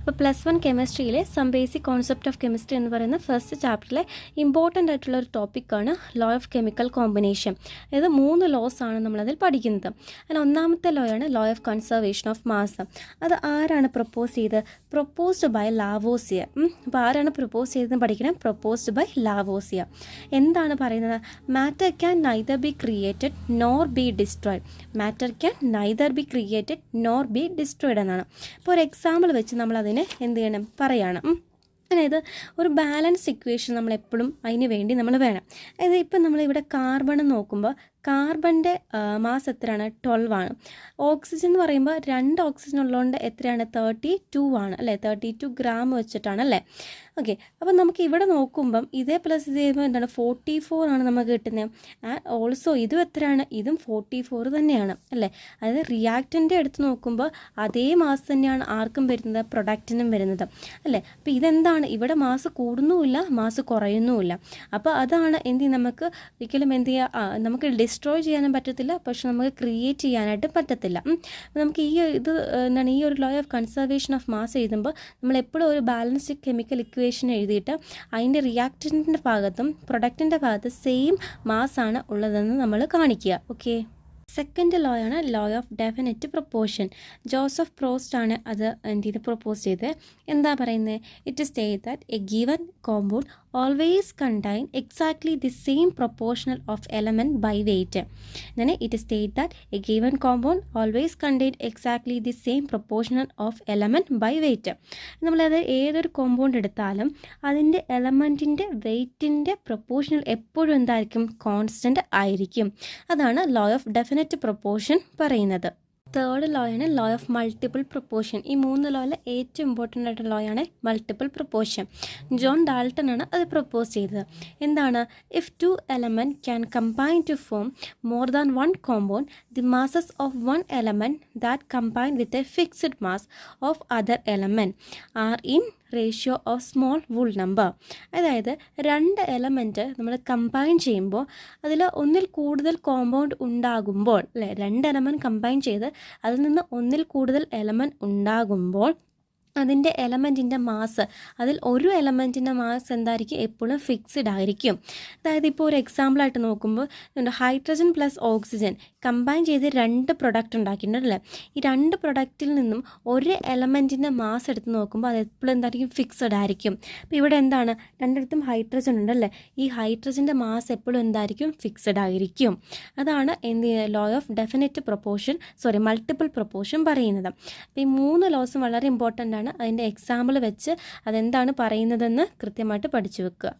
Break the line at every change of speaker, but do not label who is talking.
അപ്പോൾ +1 കെമിസ്ട്രിയിലെ some basic concept of chemistry എന്ന് പറയുന്ന ഫസ്റ്റ് ചാപ്റ്ററിലെ ഇമ്പോർട്ടൻ്റ് ആയിട്ടുള്ള ഒരു ടോപ്പിക്കാണ് ലോ ഓഫ് കെമിക്കൽ കോമ്പിനേഷൻ. ഇത് 3 ലോസ് ആണ് നമ്മളതിൽ പഠിക്കുന്നത്. അതിൽ ഒന്നാമത്തെ ലോ ആണ് law of conservation of mass. അത് ആരാണ് പ്രപ്പോസ് ചെയ്തത്? Proposed by Lavoisier. അപ്പോൾ ആരാണ് പ്രപ്പോസ് ചെയ്തതെന്ന് പഠിക്കണം. Proposed by Lavoisier. എന്താണ് പറയുന്നത്? Matter can neither be created nor be destroyed. Matter can neither be created nor be destroyed എന്നാണ്. ഇപ്പോൾ ഒരു എക്സാമ്പിൾ വെച്ച് നമ്മളതിനെ എന്ത് ചെയ്യണം പറയാണ്. അതായത് ഒരു ബാലൻസ് ഇക്വേഷൻ നമ്മളെപ്പോഴും അതിന് വേണ്ടി നമ്മൾ വേണം. അതായത് ഇപ്പം നമ്മളിവിടെ കാർബൺ നോക്കുമ്പോൾ കാർബണിൻ്റെ മാസ് എത്രയാണ്? 12 ആണ്. ഓക്സിജൻ എന്ന് പറയുമ്പോൾ 2 ഓക്സിജൻ ഉള്ളതുകൊണ്ട് എത്രയാണ്? 32 ആണ് അല്ലേ? 32 ഗ്രാം വെച്ചിട്ടാണ് അല്ലേ? ഓക്കെ, അപ്പം നമുക്ക് ഇവിടെ നോക്കുമ്പം ഇതേ പ്ലസ് ഇത് ചെയ്യുമ്പോൾ എന്താണ്? 44 ആണ് നമുക്ക് കിട്ടുന്നത്. ഓൾസോ ഇതും എത്രയാണ്? ഇതും 44 തന്നെയാണ് അല്ലേ? അതായത് റിയാക്റ്റൻ്റെ എടുത്ത് നോക്കുമ്പോൾ അതേ മാസ് തന്നെയാണ് ആർക്കും വരുന്നത്? പ്രൊഡക്റ്റിനും വരുന്നത് അല്ലേ? അപ്പോൾ ഇതെന്താണ്? ഇവിടെ മാസ് കൂടുന്നുമില്ല, മാസ് കുറയുന്നുമില്ല. അപ്പോൾ അതാണ് എന്ത് ചെയ്യും, നമുക്ക് ഒരിക്കലും എന്ത് ചെയ്യുക, നമുക്ക് ഡിസ്ട്രോയ് ചെയ്യാനും പറ്റത്തില്ല, പക്ഷെ നമുക്ക് ക്രിയേറ്റ് ചെയ്യാനായിട്ട് പറ്റത്തില്ല. നമുക്ക് ഈ ഒരു law of conservation of mass എഴുതുമ്പോൾ നമ്മൾ എപ്പോഴും ഒരു ബാലൻസ്ഡ് കെമിക്കൽ ഇക്വേഷൻ എഴുതിയിട്ട് അതിൻ്റെ റിയാക്റ്റൻറ്റിൻ്റെ ഭാഗത്തും പ്രൊഡക്റ്റിൻ്റെ ഭാഗത്തും സെയിം മാസാണ് ഉള്ളതെന്ന് നമ്മൾ കാണിക്കുക. ഓക്കെ, സെക്കൻഡ് ലോ ആണ് law of definite proportion. Joseph Proust ആണ് അത് എന്ത് ചെയ്ത് പ്രൊപ്പോസ് ചെയ്തത്. എന്താ പറയുന്നത്? It state that a given compound always contain exactly the same proportional of element by weight. അങ്ങനെ it state that a given compound always contain exactly the same proportional of element by weight. നമ്മളത് ഏതൊരു compound എടുത്താലും അതിൻ്റെ എലമെൻറ്റിൻ്റെ വെയ്റ്റിൻ്റെ proportional എപ്പോഴും എന്തായിരിക്കും? Constant ആയിരിക്കും. അതാണ് law of definite proportion പറയുന്നത്. തേർഡ് ലോ ആണ് ലോ ഓഫ് മൾട്ടിപ്പിൾ പ്രൊപ്പോർഷൻ. ഈ 3 ലോയിൽ ഏറ്റവും ഇമ്പോർട്ടൻ്റ് ആയിട്ടുള്ള ലോ ആണ് മൾട്ടിപ്പിൾ പ്രൊപ്പോർഷൻ. ജോൺ ഡാൾട്ടൺ ആണ് അത് പ്രൊപ്പോസ് ചെയ്തത്. എന്താണ്? If 2 element can combine to form more than 1 compound, the masses of 1 element that combine with a fixed mass of other element are in ratio of small whole number. അതായത് 2 element നമ്മൾ combine ചെയ്യുമ്പോൾ അതിൽ ഒന്നിൽ കൂടുതൽ compound ഉണ്ടാകുമ്പോൾ അല്ലേ, 2 element combine ചെയ്ത് അതിൽ നിന്ന് ഒന്നിൽ കൂടുതൽ എലമെൻറ്റ് ഉണ്ടാകുമ്പോൾ അതിൻ്റെ എലമെൻറ്റിൻ്റെ മാസ്, അതിൽ ഒരു എലമെൻറ്റിൻ്റെ മാസ് എന്തായിരിക്കും? എപ്പോഴും ഫിക്സ്ഡ് ആയിരിക്കും. അതായത് ഇപ്പോൾ ഒരു എക്സാമ്പിളായിട്ട് നോക്കുമ്പോൾ ഹൈഡ്രജൻ പ്ലസ് ഓക്സിജൻ കമ്പൈൻ ചെയ്ത് 2 പ്രൊഡക്റ്റ് ഉണ്ടാക്കിയിട്ടുണ്ടല്ലേ. ഈ 2 പ്രൊഡക്റ്റിൽ നിന്നും ഒരു എലമെൻറ്റിൻ്റെ മാസ് എടുത്ത് നോക്കുമ്പോൾ അത് എപ്പോഴും എന്തായിരിക്കും? ഫിക്സ്ഡ് ആയിരിക്കും. അപ്പോൾ ഇവിടെ എന്താണ്? രണ്ടിടത്തും ഹൈഡ്രജൻ ഉണ്ടല്ലേ. ഈ ഹൈഡ്രജൻ്റെ മാസ് എപ്പോഴും എന്തായിരിക്കും? ഫിക്സ്ഡ് ആയിരിക്കും. അതാണ് എന്ത് law of definite proportion multiple proportion പറയുന്നത്. അപ്പോൾ ഈ 3 ലോസും വളരെ ഇമ്പോർട്ടൻ്റ് ആണ്. അതിൻ്റെ എക്സാമ്പിൾ വെച്ച് അതെന്താണ് പറയുന്നതെന്ന് കൃത്യമായിട്ട് പഠിച്ചു വെക്കുക.